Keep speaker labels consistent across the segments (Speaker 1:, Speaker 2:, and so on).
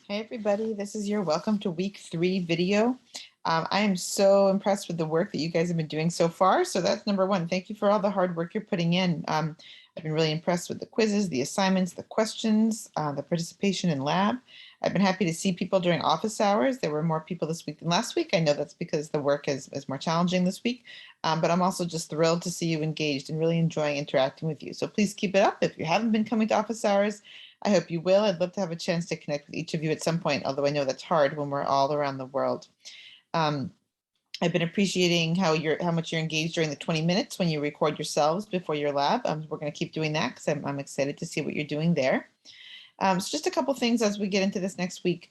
Speaker 1: Hey everybody, this is your welcome to week 3 video. I am so impressed with the work that you guys have been doing so far. So that's number one. Thank you for all the hard work you're putting in. I've been really impressed with the quizzes, the assignments, the questions, the participation in lab. I've been happy to see people during office hours. There were more people this week than last week. I know that's because the work is more challenging this week, but I'm also just thrilled to see you engaged and really enjoying interacting with you. So please keep it up. If you haven't been coming to office hours, I hope you will. I'd love to have a chance to connect with each of you at some point, although I know that's hard when we're all around the world. Um, I've been appreciating how much you're engaged during the 20 minutes when you record yourselves before your lab. We're going to keep doing that because I'm excited to see what you're doing there. So just a couple things as we get into this next week.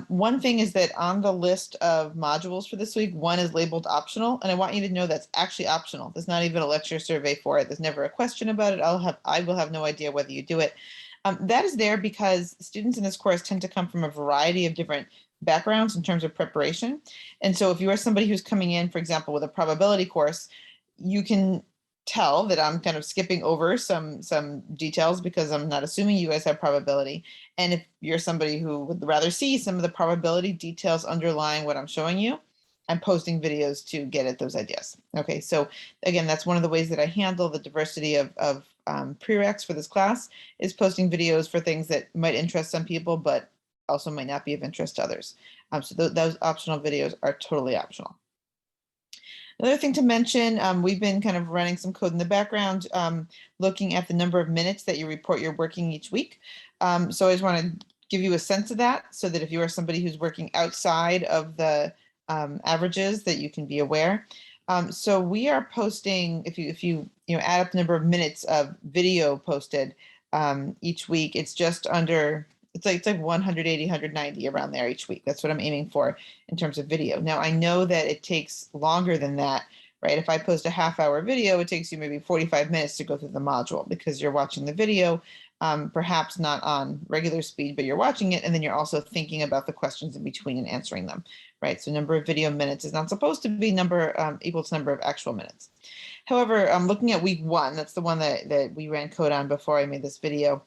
Speaker 1: One thing is that on the list of modules for this week, one is labeled optional, and I want you to know that's actually optional. There's not even a lecture survey for it. There's never a question about it. I will have no idea whether you do it. That is there because students in this course tend to come from a variety of different backgrounds in terms of preparation. And so if you are somebody who's coming in, for example, with a probability course, you can tell that I'm kind of skipping over some details because I'm not assuming you guys have probability. And if you're somebody who would rather see some of the probability details underlying what I'm showing you, I'm posting videos to get at those ideas. Okay, so again, that's one of the ways that I handle the diversity of prereqs for this class is posting videos for things that might interest some people, but also might not be of interest to others. So those optional videos are totally optional. Another thing to mention, we've been kind of running some code in the background, looking at the number of minutes that you report you're working each week. So I just want to give you a sense of that so that if you are somebody who's working outside of the averages that you can be aware. So we are posting, if you add up the number of minutes of video posted each week, it's just under, it's like 180, 190 around there each week. That's what I'm aiming for in terms of video. Now I know that it takes longer than that, right? If I post a half-hour video, it takes you maybe 45 minutes to go through the module because you're watching the video, perhaps not on regular speed, but you're watching it and then you're also thinking about the questions in between and answering them, right? So number of video minutes is not supposed to be equal to number of actual minutes. However, looking at week 1, that's the one that we ran code on before I made this video.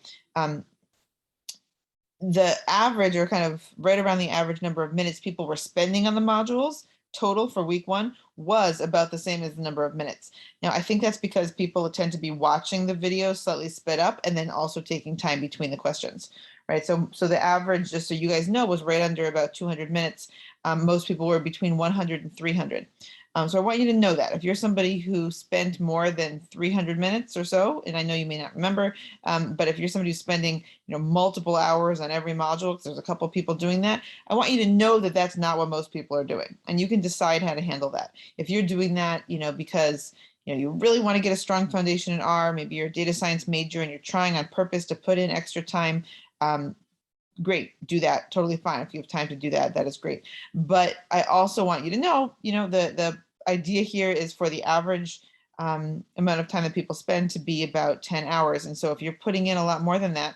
Speaker 1: The average, or kind of right around the average number of minutes people were spending on the modules total for week 1 was about the same as the number of minutes. Now, I think that's because people tend to be watching the video slightly sped up and then also taking time between the questions, right? So the average, just so you guys know, was right under about 200 minutes. Most people were between 100 and 300. So I want you to know that if you're somebody who spent more than 300 minutes or so, and I know you may not remember, but if you're somebody who's spending multiple hours on every module, because there's a couple of people doing that, I want you to know that that's not what most people are doing, and you can decide how to handle that. If you're doing that, because you really want to get a strong foundation in R, maybe you're a data science major and you're trying on purpose to put in extra time. Great, do that, totally fine. If you have time to do that, that is great. But I also want you to know, the idea here is for the average amount of time that people spend to be about 10 hours. And so if you're putting in a lot more than that,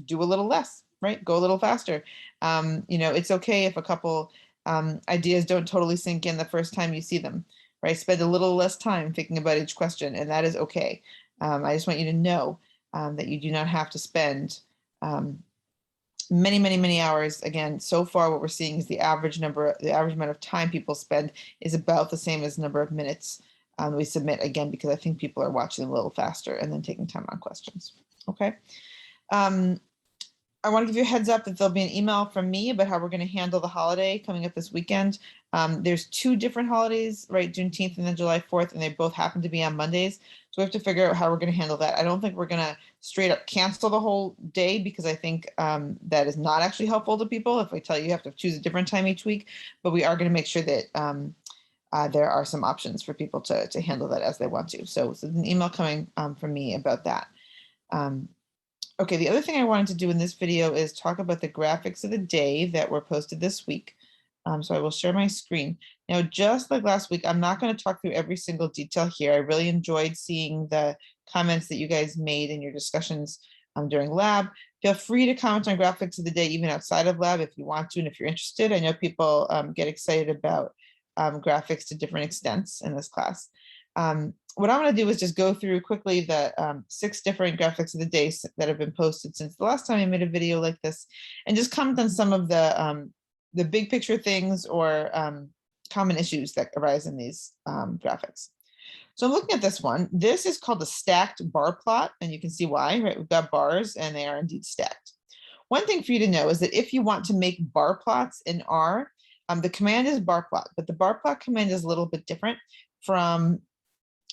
Speaker 1: do a little less, right? Go a little faster. It's okay if a couple ideas don't totally sink in the first time you see them, right? Spend a little less time thinking about each question, and that is okay. I just want you to know that you do not have to spend many, many, many hours. Again, so far what we're seeing is the average amount of time people spend is about the same as the number of minutes we submit, again, because I think people are watching a little faster and then taking time on questions. Okay. I want to give you a heads up that there'll be an email from me about how we're going to handle the holiday coming up this weekend. There's 2 different holidays, right? Juneteenth and then July 4th, and they both happen to be on Mondays. So we have to figure out how we're going to handle that. I don't think we're going to straight up cancel the whole day because I think that is not actually helpful to people if I tell you have to choose a different time each week. But we are going to make sure that there are some options for people to handle that as they want to. So there's an email coming from me about that. Okay, the other thing I wanted to do in this video is talk about the graphics of the day that were posted this week. So I will share my screen. Now, just like last week, I'm not going to talk through every single detail here. I really enjoyed seeing the comments that you guys made in your discussions during lab. Feel free to comment on graphics of the day, even outside of lab if you want to and if you're interested. I know people get excited about graphics to different extents in this class. What I'm going to do is just go through quickly the 6 different graphics of the day that have been posted since the last time I made a video like this, and just comment on some of the big picture things or common issues that arise in these graphics. So I'm looking at this one. This is called a stacked bar plot, and you can see why, right? We've got bars and they are indeed stacked. One thing for you to know is that if you want to make bar plots in R, the command is bar plot, but the bar plot command is a little bit different from,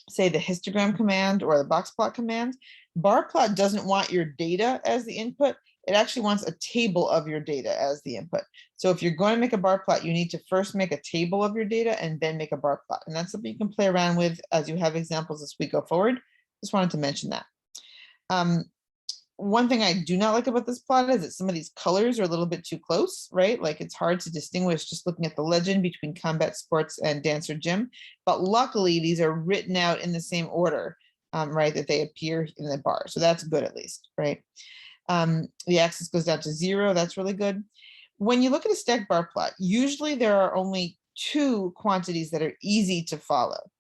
Speaker 1: say, the histogram command or the box plot command. Bar plot doesn't want your data as the input. It actually wants a table of your data as the input. So if you're going to make a bar plot, you need to first make a table of your data and then make a bar plot. And that's something you can play around with as you have examples as we go forward. Just wanted to mention that. One thing I do not like about this plot is that some of these colors are a little bit too close, right? Like it's hard to distinguish just looking at the legend between combat sports and dancer gym. But luckily, these are written out in the same order, right, that they appear in the bar. So that's good at least, right? The axis goes down to 0. That's really good. When you look at a stacked bar plot, usually there are only 2 quantities that are easy to follow.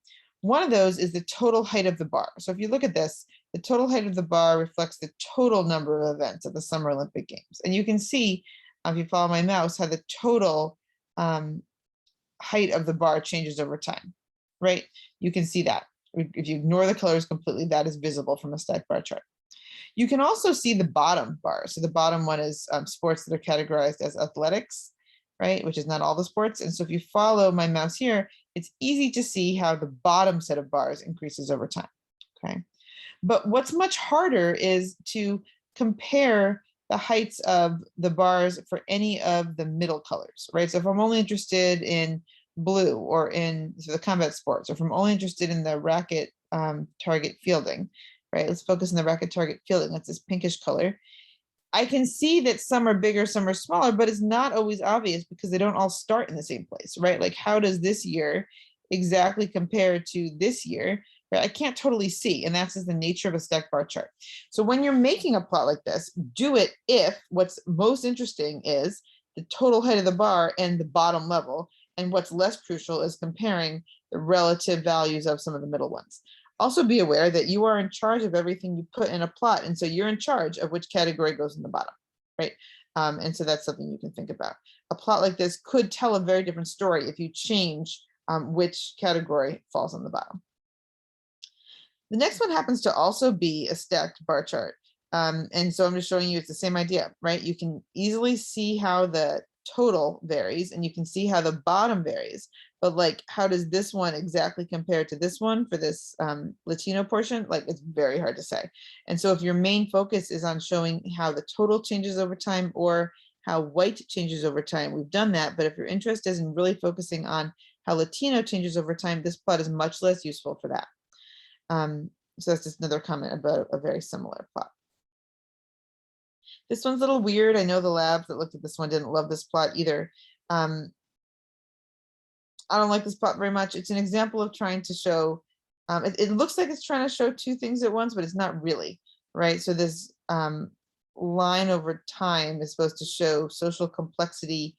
Speaker 1: One of those is the total height of the bar. So if you look at this, the total height of the bar reflects the total number of events at the Summer Olympic Games. And you can see, if you follow my mouse, how the total height of the bar changes over time, right? You can see that. If you ignore the colors completely, that is visible from a stacked bar chart. You can also see the bottom bar. So the bottom one is sports that are categorized as athletics, right? Which is not all the sports. And so if you follow my mouse here, it's easy to see how the bottom set of bars increases over time, okay? But what's much harder is to compare the heights of the bars for any of the middle colors, right? So if I'm only interested in blue or in the combat sports, or if I'm only interested in the racket target fielding, right? Let's focus on the racket target fielding. That's this pinkish color. I can see that some are bigger, some are smaller, but it's not always obvious because they don't all start in the same place, right? Like how does this year exactly compare to this year? Right? I can't totally see, and that's just the nature of a stacked bar chart. So when you're making a plot like this, do it if what's most interesting is the total height of the bar and the bottom level, and what's less crucial is comparing the relative values of some of the middle ones. Also be aware that you are in charge of everything you put in a plot, and so you're in charge of which category goes in the bottom, right? And so that's something you can think about. A plot like this could tell a very different story if you change which category falls on the bottom. The next one happens to also be a stacked bar chart. And so I'm just showing you it's the same idea, right? You can easily see how the total varies and you can see how the bottom varies, but like, how does this one exactly compare to this one for this Latino portion? Like, it's very hard to say. And so if your main focus is on showing how the total changes over time or how white changes over time, we've done that. But if your interest is in really focusing on how Latino changes over time, this plot is much less useful for that. So that's just another comment about a very similar plot. This one's a little weird. I know the labs that looked at this one didn't love this plot either. I don't like this plot very much. It's an example of trying to show, it looks like it's trying to show 2 things at once, but it's not really, right? So this line over time is supposed to show social complexity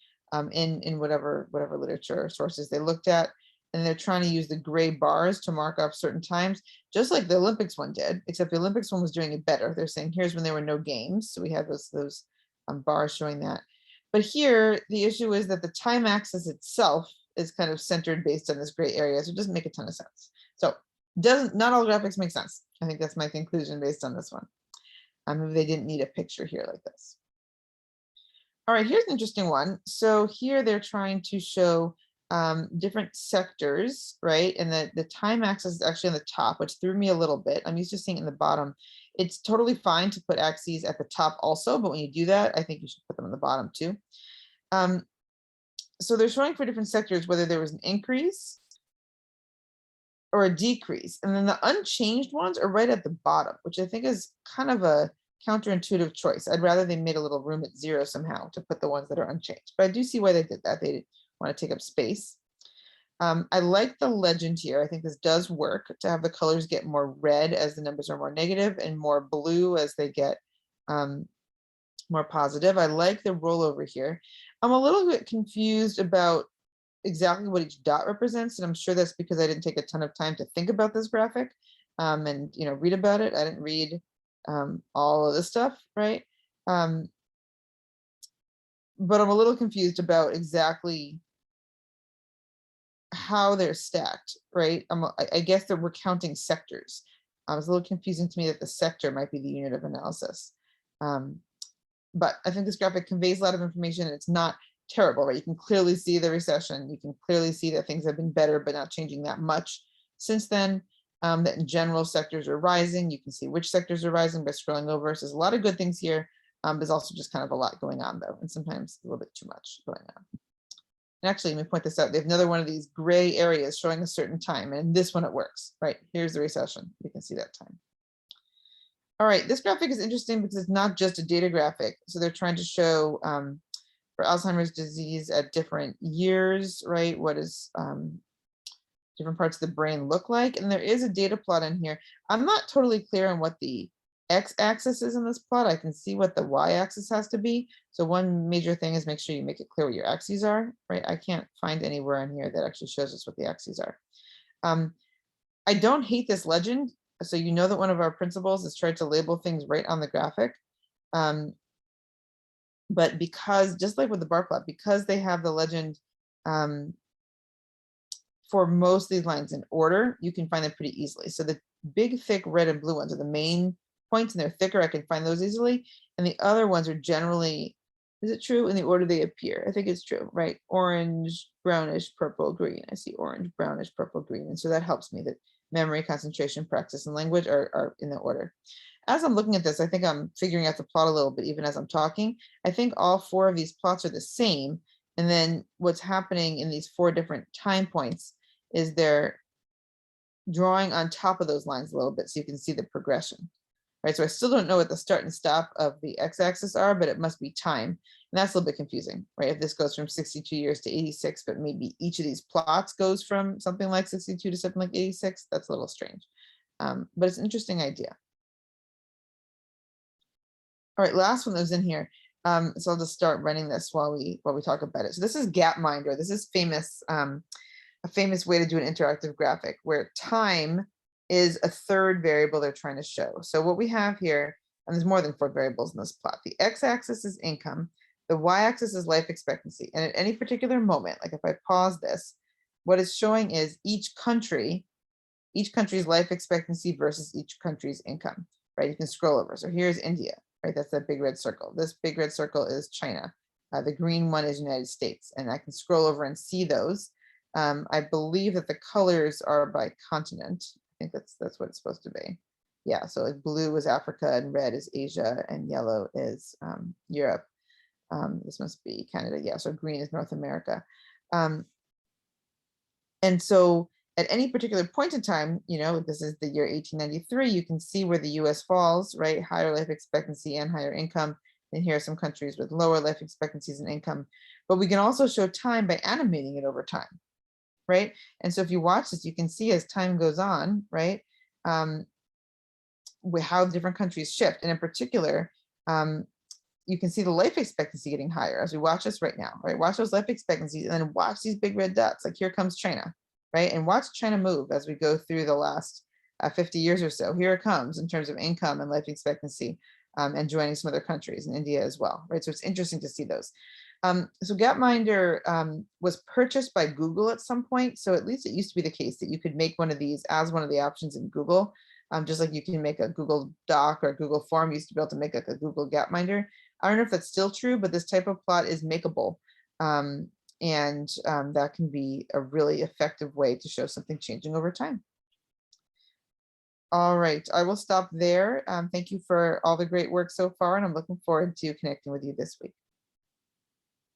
Speaker 1: in whatever literature sources they looked at. And they're trying to use the gray bars to mark off certain times, just like the Olympics one did, except the Olympics one was doing it better. They're saying, here's when there were no games. So we have those bars showing that. But here, the issue is that the time axis itself is kind of centered based on this gray area. So it doesn't make a ton of sense. So not all graphics make sense. I think that's my conclusion based on this one. Maybe they didn't need a picture here like this. All right, here's an interesting one. So here they're trying to show different sectors, right? And the time axis is actually on the top, which threw me a little bit. I'm used to seeing it in the bottom. It's totally fine to put axes at the top also, but when you do that, I think you should put them on the bottom too. So they're showing for different sectors whether there was an increase or a decrease. And then the unchanged ones are right at the bottom, which I think is kind of a counterintuitive choice. I'd rather they made a little room at 0 somehow to put the ones that are unchanged. But I do see why they did that. They want to take up space. I like the legend here. I think this does work to have the colors get more red as the numbers are more negative and more blue as they get more positive. I like the rollover here. I'm a little bit confused about exactly what each dot represents, and I'm sure that's because I didn't take a ton of time to think about this graphic, and read about it. I didn't read all of this stuff, right? Um, but I'm a little confused about exactly how they're stacked, right? I guess that we're counting sectors. It's a little confusing to me that the sector might be the unit of analysis. But I think this graphic conveys a lot of information, and it's not terrible, right? You can clearly see the recession. You can clearly see that things have been better, but not changing that much since then. That in general sectors are rising. You can see which sectors are rising by scrolling over. So there's a lot of good things here. There's also just kind of a lot going on though, and sometimes a little bit too much going on. And actually, let me point this out. They have another one of these gray areas showing a certain time, and in this one it works, right? Here's the recession. You can see that time. All right, this graphic is interesting because it's not just a data graphic. So they're trying to show for Alzheimer's disease at different years, right? What is different parts of the brain look like? And there is a data plot in here. I'm not totally clear on what the x-axis is in this plot. I can see what the y-axis has to be. So one major thing is make sure you make it clear what your axes are, right? I can't find anywhere in here that actually shows us what the axes are. I don't hate this legend. So you know that one of our principles is try to label things right on the graphic. But because, just like with the bar plot, because they have the legend for most of these lines in order, you can find them pretty easily. So the big, thick red and blue ones are the main points, and they're thicker. I can find those easily. And the other ones are generally, is it true, in the order they appear? I think it's true, right? Orange, brownish, purple, green. I see orange, brownish, purple, green. And so that helps me that memory, concentration, practice, and language are in the order. As I'm looking at this, I think I'm figuring out the plot a little bit, even as I'm talking. I think all four of these plots are the same. And then what's happening in these four different time points is they're drawing on top of those lines a little bit so you can see the progression, right? So I still don't know what the start and stop of the x-axis are, but it must be time. And that's a little bit confusing, right? If this goes from 62 years to 86, but maybe each of these plots goes from something like 62 to something like 86, that's a little strange. But it's an interesting idea. All right, last one that was in here. So I'll just start running this while we talk about it. So this is Gapminder. This is famous, a famous way to do an interactive graphic where time is a third variable they're trying to show. So what we have here, and there's more than 4 variables in this plot. The x-axis is income, the y-axis is life expectancy. And at any particular moment, like if I pause this, what it's showing is each country's life expectancy versus each country's income, right? You can scroll over. So here's India, right? That's that big red circle. This big red circle is China. The green one is United States. And I can scroll over and see those. I believe that the colors are by continent. I think that's what it's supposed to be. Yeah, so like blue is Africa and red is Asia and yellow is Europe. This must be Canada. Yeah, so green is North America. And so at any particular point in time, this is the year 1893, you can see where the US falls, right? Higher life expectancy and higher income. And here are some countries with lower life expectancies and income. But we can also show time by animating it over time, right? And so if you watch this, you can see as time goes on, right? How different countries shift. And in particular, you can see the life expectancy getting higher as we watch this right now, right? Watch those life expectancies and then watch these big red dots. Like here comes China, right? And watch China move as we go through the last 50 years or so. Here it comes in terms of income and life expectancy, and joining some other countries in India as well, right? So it's interesting to see those. So Gapminder was purchased by Google at some point. So at least it used to be the case that you could make one of these as one of the options in Google, just like you can make a Google Doc or a Google Form. You used to be able to make like a Google Gapminder. I don't know if that's still true, but this type of plot is makeable. And that can be a really effective way to show something changing over time. All right, I will stop there. Thank you for all the great work so far, and I'm looking forward to connecting with you this week.